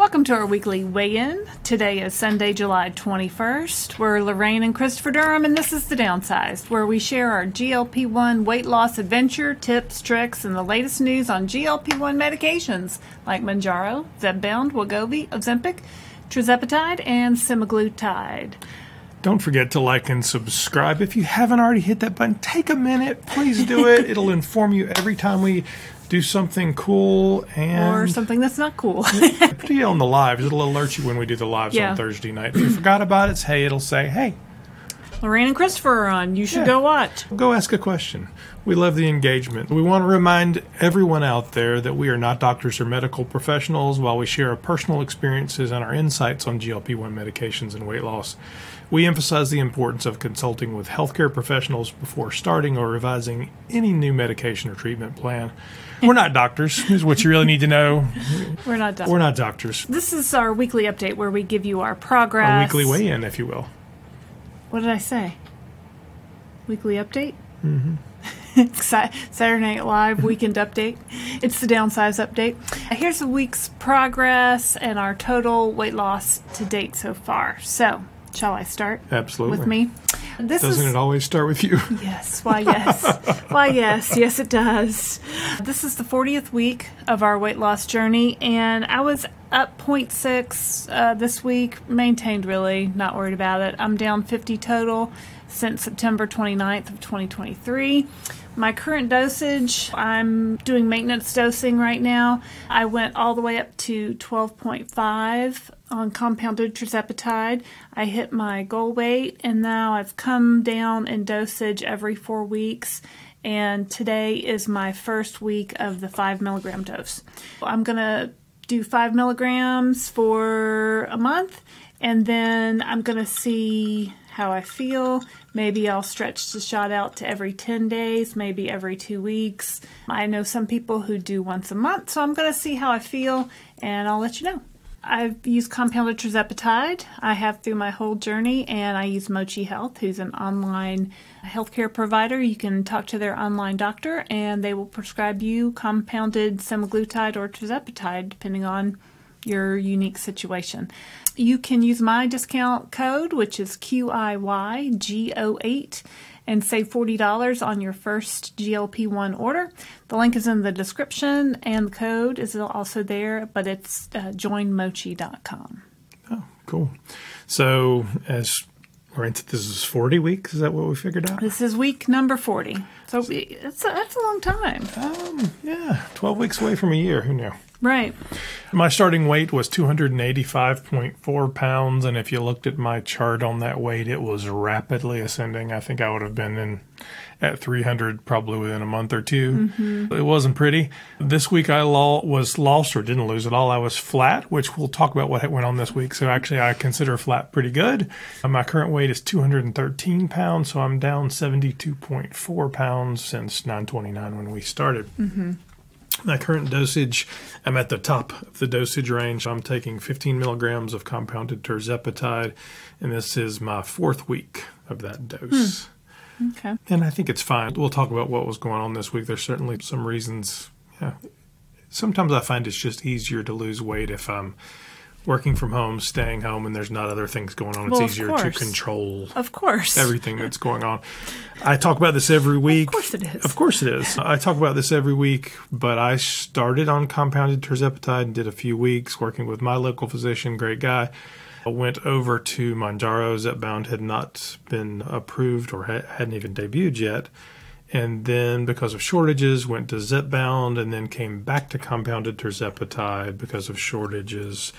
Welcome to our weekly weigh-in. Today is Sunday, July 21st. We're Lorraine and Christopher Durham, and this is the Downsized, where we share our GLP-1 weight loss adventure, tips, tricks, and the latest news on GLP-1 medications like Mounjaro, Zepbound, Wegovy, Ozempic, tirzepatide, and semaglutide. Don't forget to like and subscribe. If you haven't already hit that button, take a minute. Please do it. It'll inform you every time we do something cool Or something that's not cool. Particularly on the lives. It'll alert you when we do the lives on Thursday night. If you forgot about it, it'll say, hey, Lorraine and Christopher are on. You should go watch. Go ask a question. We love the engagement. We want to remind everyone out there that we are not doctors or medical professionals. While we share our personal experiences and our insights on GLP-1 medications and weight loss, we emphasize the importance of consulting with healthcare professionals before starting or revising any new medication or treatment plan. We're not doctors, is what you really need to know. We're not doctors. We're not doctors. This is our weekly update where we give you our progress. Our weekly weigh-in, if you will. What did I say? Weekly update? Mm-hmm. Saturday Night Live weekend update. It's the Downsize update. Here's the week's progress and our total weight loss to date so far. So, shall I start? Absolutely. With me? Doesn't it always start with you? Yes. Why, yes. Why, yes. Yes, it does. This is the 40th week of our weight loss journey, and I was up 0.6 this week. Maintained, really. Not worried about it. I'm down 50 total since September 29th of 2023. My current dosage, I'm doing maintenance dosing right now. I went all the way up to 12.5 on compounded tirzepatide. I hit my goal weight, and now I've come down in dosage every 4 weeks. And today is my first week of the 5 milligram dose. I'm going to do 5 milligrams for a month, and then I'm going to see how I feel. Maybe I'll stretch the shot out to every 10 days, maybe every 2 weeks. I know some people who do once a month, so I'm going to see how I feel, and I'll let you know. I've used compounded tirzepatide. I have through my whole journey, and I use Mochi Health, who's an online healthcare provider. You can talk to their online doctor, and they will prescribe you compounded semaglutide or tirzepatide, depending on your unique situation. You can use my discount code, which is QIYGO8, and save $40 on your first GLP-1 order. The link is in the description, and the code is also there, but it's joinmochi.com. Oh, cool. So, as we're into this is 40 weeks, is that what we figured out? This is week number 40. So that's a long time. 12 weeks away from a year. Who knew? Right. My starting weight was 285.4 pounds, and if you looked at my chart on that weight, it was rapidly ascending. I think I would have been at 300 probably within a month or two. Mm-hmm. It wasn't pretty. This week I was lost or didn't lose at all. I was flat, which we'll talk about what went on this week. So actually I consider flat pretty good. My current weight is 213 pounds, so I'm down 72.4 pounds since 9/29 when we started. Mm-hmm. My current dosage, I'm at the top of the dosage range. I'm taking 15 milligrams of compounded tirzepatide, and this is my 4th week of that dose. Okay. And I think it's fine. We'll talk about what was going on this week. There's certainly some reasons. Yeah. Sometimes I find it's just easier to lose weight if I'm working from home, staying home, and there's not other things going on. It's easier to control everything that's going on. I talk about this every week. Of course it is. Of course it is. I talk about this every week, but I started on compounded tirzepatide and did a few weeks working with my local physician, great guy. I went over to Mounjaro. Zepbound had not been approved or hadn't even debuted yet. And then because of shortages, went to Zepbound and then came back to compounded tirzepatide because of shortages.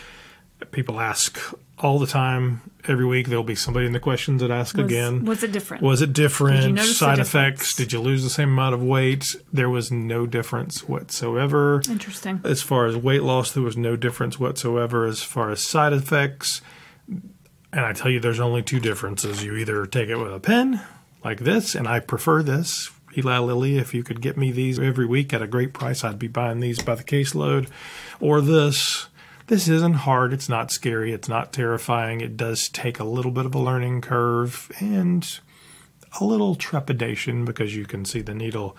People ask all the time, every week. There'll be somebody in the questions that ask again. Was it different? Was it different? Did you notice Side the effects? Did you lose the same amount of weight? There was no difference whatsoever. Interesting. As far as weight loss, there was no difference whatsoever. As far as side effects, and I tell you, there's only 2 differences. You either take it with a pen, like this, and I prefer this. Eli Lilly, if you could get me these every week at a great price, I'd be buying these by the caseload. Or this. This isn't hard. It's not scary. It's not terrifying. It does take a little bit of a learning curve and a little trepidation because you can see the needle.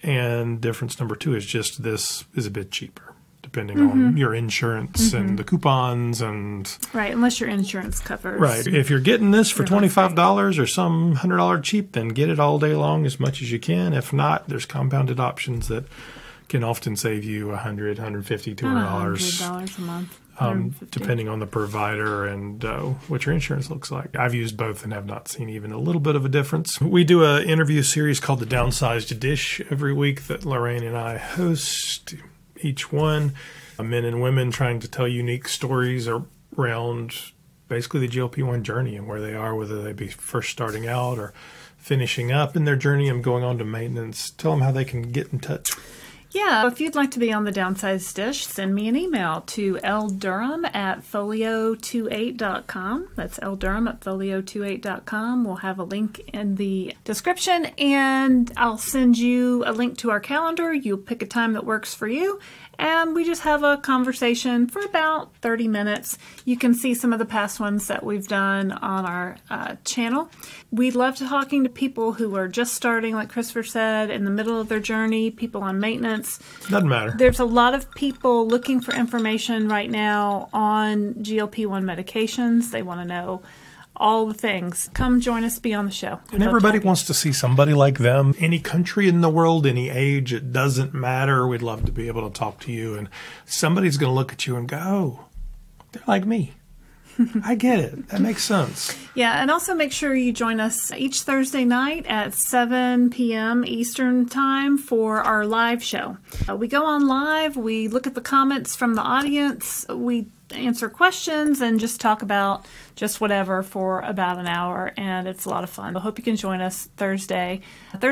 And difference number 2 is just this is a bit cheaper. depending on your insurance and the coupons and... Right, unless your insurance covers. Right. If you're getting this for $25 or some $100 cheap, then get it all day long as much as you can. If not, there's compounded options that can often save you $100, $150, $100 a month. Depending on the provider and what your insurance looks like. I've used both and have not seen even a little bit of a difference. We do an interview series called the Downsized Dish every week that Lorraine and I host, each one. Men and women trying to tell unique stories around basically the GLP-1 journey and where they are, whether they be first starting out or finishing up in their journey and going on to maintenance. Tell them how they can get in touch. Yeah, if you'd like to be on the Downsized Dish, send me an email to ldurham@folio28.com. That's ldurham@folio28.com. We'll have a link in the description, and I'll send you a link to our calendar. You'll pick a time that works for you, and we just have a conversation for about 30 minutes. You can see some of the past ones that we've done on our channel. We love talking to people who are just starting, like Christopher said, in the middle of their journey, people on maintenance. Doesn't matter. There's a lot of people looking for information right now on GLP-1 medications. They want to know all the things. Come join us, be on the show. And everybody wants to see somebody like them. Any country in the world, any age, it doesn't matter. We'd love to be able to talk to you. And somebody's going to look at you and go, oh, they're like me. I get it. That makes sense. Yeah, and also make sure you join us each Thursday night at 7 p.m. Eastern Time for our live show. We go on live. We look at the comments from the audience. We answer questions and just talk about just whatever for about an hour, and it's a lot of fun. I hope you can join us Thursday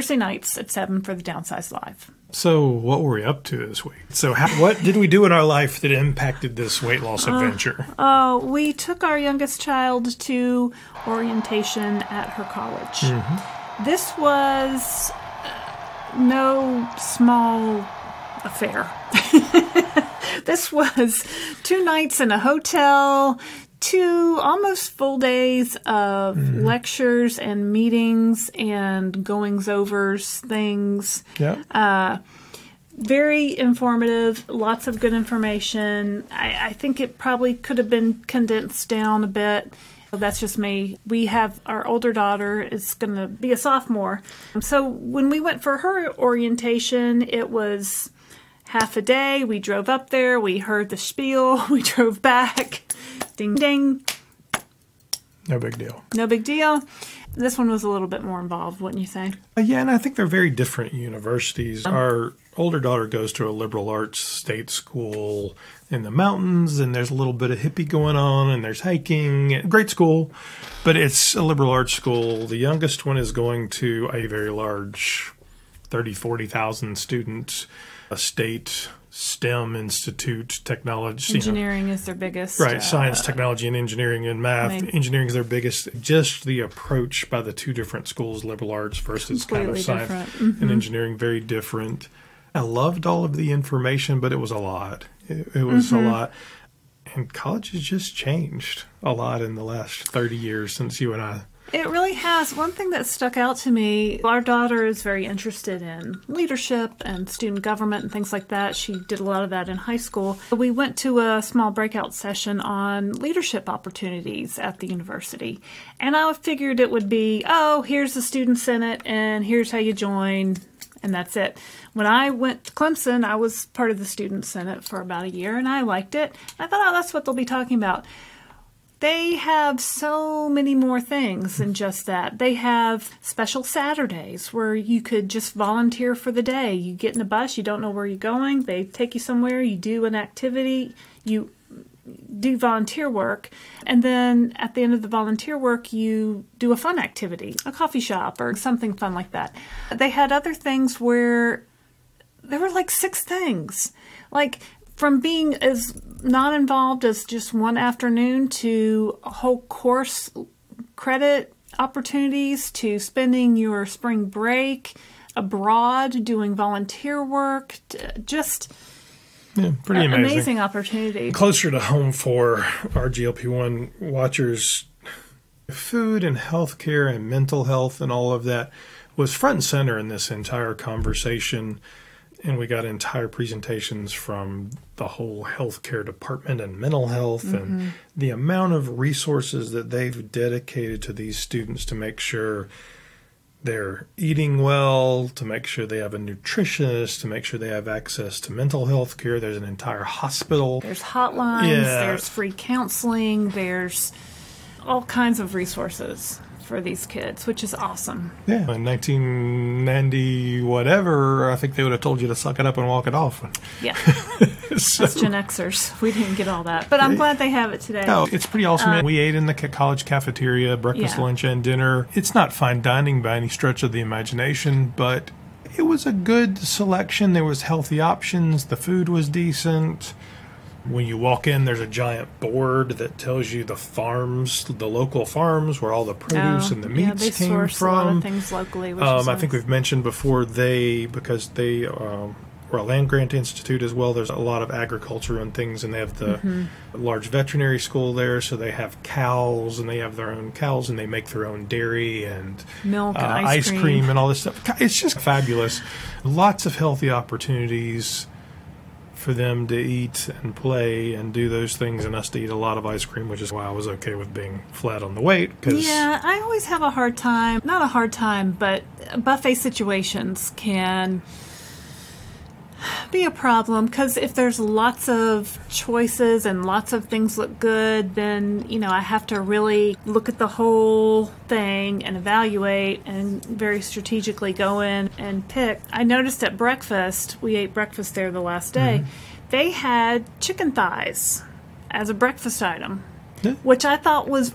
nights at 7 for the Downsize Live. So what were we up to this week? So what did we do in our life that impacted this weight loss adventure? We took our youngest child to orientation at her college. This was no small affair. This was 2 nights in a hotel, 2 almost full days of lectures and meetings and goings-overs, things. Yeah. Very informative, lots of good information. I think it probably could have been condensed down a bit. That's just me. We have our older daughter is going to be a sophomore. So when we went for her orientation, it was half a day. We drove up there. We heard the spiel. We drove back. Ding, ding. No big deal. No big deal. This one was a little bit more involved, wouldn't you say? Yeah, and I think they're very different universities. Our older daughter goes to a liberal arts state school in the mountains, and there's a little bit of hippie going on, and there's hiking. Great school, but it's a liberal arts school. The youngest one is going to a very large 40,000 student, a state STEM institute, technology. Engineering is their biggest. Right, science, technology, and engineering and math. Engineering is their biggest. Just the approach by the 2 different schools, liberal arts versus kind of science and engineering, very different. I loved all of the information, but it was a lot. It was a lot. And college has just changed a lot in the last 30 years since you and I. It really has. One thing that stuck out to me, our daughter is very interested in leadership and student government and things like that. She did a lot of that in high school. We went to a small breakout session on leadership opportunities at the university. And I figured it would be, oh, here's the student senate and here's how you join, and that's it. When I went to Clemson, I was part of the student senate for about a year, and I liked it. I thought, oh, that's what they'll be talking about. They have so many more things than just that. They have special Saturdays where you could just volunteer for the day. You get in a bus, you don't know where you're going. They take you somewhere, you do an activity, you do volunteer work, and then at the end of the volunteer work, you do a fun activity, a coffee shop or something fun like that. They had other things where there were like 6 things. Like, from being as not involved as just one afternoon to a whole course credit opportunities to spending your spring break abroad doing volunteer work, just pretty amazing opportunity. Closer to home for our GLP-1 watchers, food and healthcare and mental health and all of that was front and center in this entire conversation. And we got entire presentations from the whole healthcare department and mental health and the amount of resources that they've dedicated to these students to make sure they're eating well, to make sure they have a nutritionist, to make sure they have access to mental health care. There's an entire hospital. There's hotlines, there's free counseling, there's all kinds of resources for these kids, which is awesome. Yeah, in 1990 whatever, I think they would have told you to suck it up and walk it off. Yeah, So, that's Gen Xers. We didn't get all that, but I'm glad they have it today. no, it's pretty awesome. We ate in the college cafeteria, breakfast, lunch, and dinner. It's not fine dining by any stretch of the imagination, but it was a good selection. There was healthy options. The food was decent. When you walk in, there's a giant board that tells you the farms, the local farms, where all the produce and the meats they came source from. a lot of things locally, which is I nice. think we've mentioned before because they were a land grant institute as well. There's a lot of agriculture and things, and they have the large veterinary school there, so they have cows, and they have their own cows, and they make their own dairy and milk and ice cream and all this stuff. It's just fabulous. Lots of healthy opportunities for them to eat and play and do those things, and us to eat a lot of ice cream, which is why I was okay with being flat on the weight. Yeah, I always have a hard time, not a hard time, but buffet situations can be a problem, because if there's lots of choices and lots of things look good, then, I have to really look at the whole thing and evaluate and very strategically go in and pick. I noticed at breakfast, we ate breakfast there the last day, they had chicken thighs as a breakfast item, which I thought was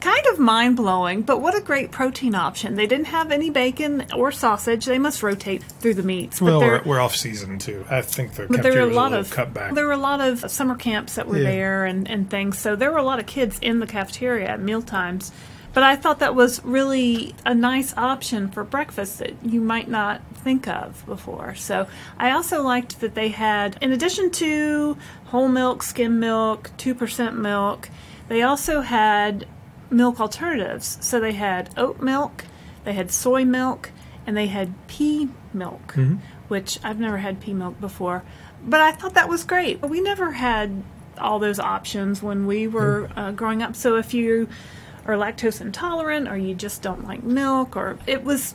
kind of mind-blowing, but what a great protein option. They didn't have any bacon or sausage. They must rotate through the meats. Well, we're off season too. I think the but cafeteria was a little cut back. There were a lot of summer camps that were there and things, so there were a lot of kids in the cafeteria at meal times. But I thought that was really a nice option for breakfast that you might not think of before. So I also liked that they had, in addition to whole milk, skim milk, 2% milk, they also had milk alternatives. So they had oat milk, they had soy milk, and they had pea milk, which I've never had pea milk before. But I thought that was great. We never had all those options when we were growing up. So if you are lactose intolerant or you just don't like milk, or it was...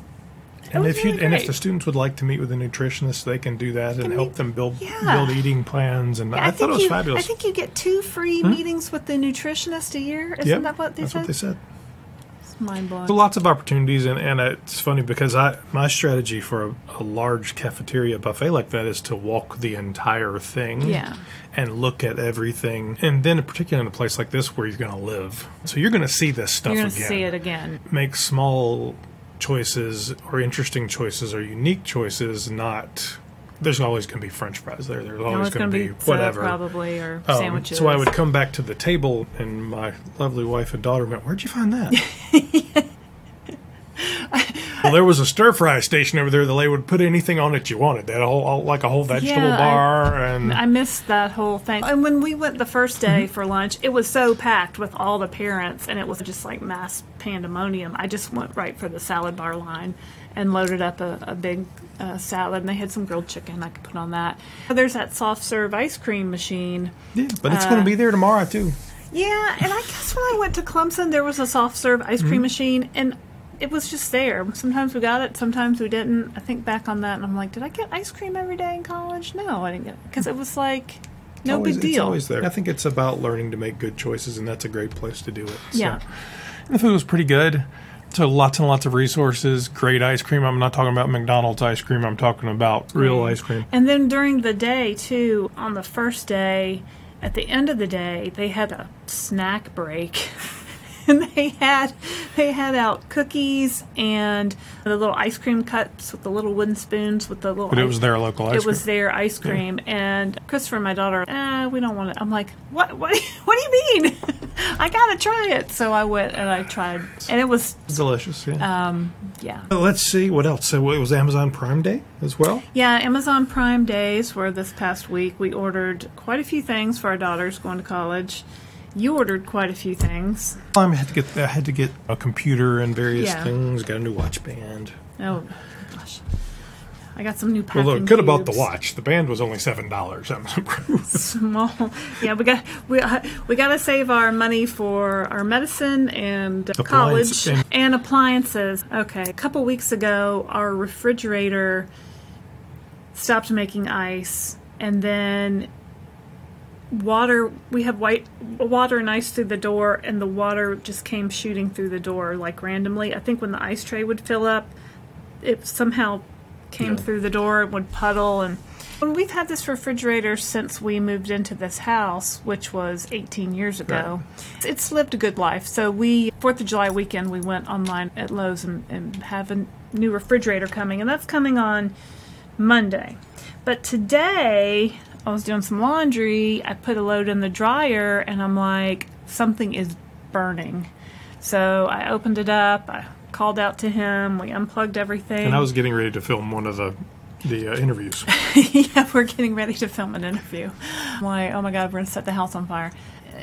And if the students would like to meet with a nutritionist, they can do that and help them build eating plans. And I thought it was fabulous. I think you get 2 free meetings with the nutritionist a year. Isn't that what they said? That's what they said. It's mind-blowing. So lots of opportunities, and it's funny because my strategy for a large cafeteria buffet like that is to walk the entire thing and look at everything. And then particularly in a place like this where you're going to live. So you're going to see this stuff again. You're going to see it again. Make small choices or interesting choices or unique choices, there's always going to be French fries there. There's always going to be whatever. Probably, or sandwiches. So I would come back to the table, and my lovely wife and daughter went, "Where'd you find that?" Well, there was a stir-fry station over there that they would put anything on it you wanted. They had a whole vegetable bar. And I missed that whole thing. And when we went the first day for lunch, it was so packed with all the parents, and it was just like mass pandemonium. I just went right for the salad bar line and loaded up a big salad, and they had some grilled chicken I could put on that. There's that soft-serve ice cream machine. Yeah, but it's going to be there tomorrow, too. Yeah, and I guess when I went to Clemson, there was a soft-serve ice cream machine, and it was just there. Sometimes we got it, sometimes we didn't. I think back on that, and I'm like, did I get ice cream every day in college? No, I didn't get it. Because it was like, no big deal. It's always there. I think it's about learning to make good choices, and that's a great place to do it. Yeah. So. And the food was pretty good. So lots and lots of resources, great ice cream. I'm not talking about McDonald's ice cream. I'm talking about real ice cream. And then during the day, too, on the first day, at the end of the day, they had a snack break. And they had out cookies and the little ice cream cups with the little wooden spoons with the little. But it was their local ice cream. It was their ice cream, and Christopher, my daughter, we don't want it. I'm like, what? What do you mean? I gotta try it. So I went and I tried, and it was delicious. Yeah. Yeah. Let's see what else. So it was Amazon Prime Day as well. Yeah, Amazon Prime Days were this past week. We ordered quite a few things for our daughters going to college. You ordered quite a few things. I had to get a computer and various things. Got a new watch band. Oh gosh. I got some new packing Well, look, could have bought the cubes. watch. The band was only $7. Small. Yeah, we got to save our money for our medicine and college and appliances. Okay, a couple weeks ago, our refrigerator stopped making ice, and then we had water and ice through the door, and the water just came shooting through the door like randomly. I think when the ice tray would fill up, it somehow came through the door, it would puddle. And we've had this refrigerator since we moved into this house, which was 18 years ago. Right. It's lived a good life. So 4th of July weekend, we went online at Lowe's and have a new refrigerator coming, and that's coming on Monday. But today, I was doing some laundry, I put a load in the dryer, and I'm like, something is burning. So I opened it up, I called out to him, we unplugged everything. And I was getting ready to film one of the interviews. Yeah, we're getting ready to film an interview. I'm like, oh my God, we're going to set the house on fire.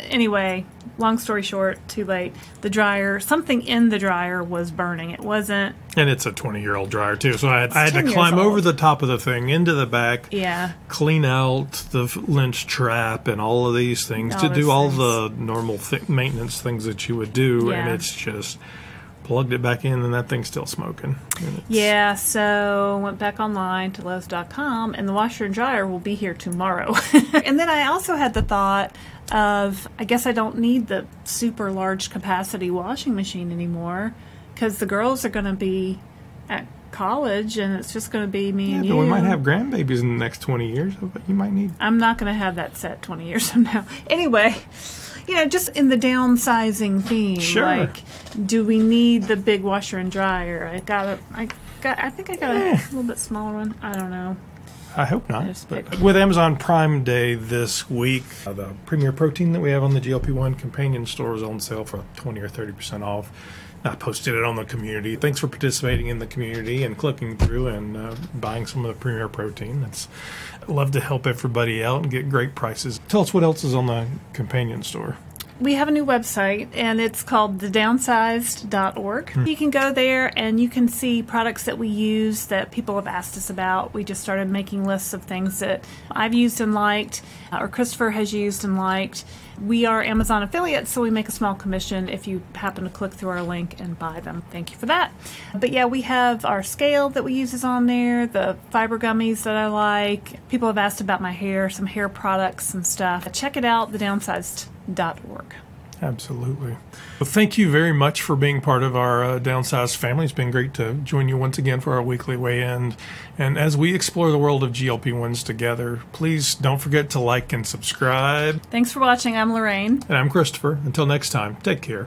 Anyway, long story short, too late. The dryer, something in the dryer was burning. It wasn't... And it's a 20-year-old dryer, too. So I had to climb over the top of the thing, into the back, clean out the lynch trap and all of these things, to do all the normal maintenance things that you would do. And it's just... Plugged it back in, and that thing's still smoking. Yeah, so went back online to Lowe's.com, and the washer and dryer will be here tomorrow. And then I also had the thought of, I guess I don't need the super large capacity washing machine anymore, because the girls are going to be at college, and it's just going to be me and you. We might have grandbabies in the next 20 years, but you might need... I'm not going to have that set 20 years from now. Anyway... just in the downsizing theme, like, do we need the big washer and dryer? I think I got a little bit smaller one. I don't know. I hope not. But with Amazon Prime Day this week, the Premier Protein that we have on the GLP-1 companion store is on sale for 20 or 30% off. I posted it on the community. Thanks for participating in the community and clicking through and buying some of the Premier Protein. I love to help everybody out and get great prices. Tell us what else is on the companion store. We have a new website, and it's called thedownsized.org. You can go there, and you can see products that we use that people have asked us about. We just started making lists of things that I've used and liked, or Christopher has used and liked. We are Amazon affiliates, so we make a small commission if you happen to click through our link and buy them. Thank you for that. But yeah, we have our scale that we use is on there, the fiber gummies that I like. People have asked about my hair, some hair products and stuff. Check it out, thedownsized.org. Absolutely. Well, thank you very much for being part of our Downsized family. It's been great to join you once again for our weekly weigh-in. And as we explore the world of GLP-1s together, please don't forget to like and subscribe. Thanks for watching. I'm Lorraine. And I'm Christopher. Until next time, take care.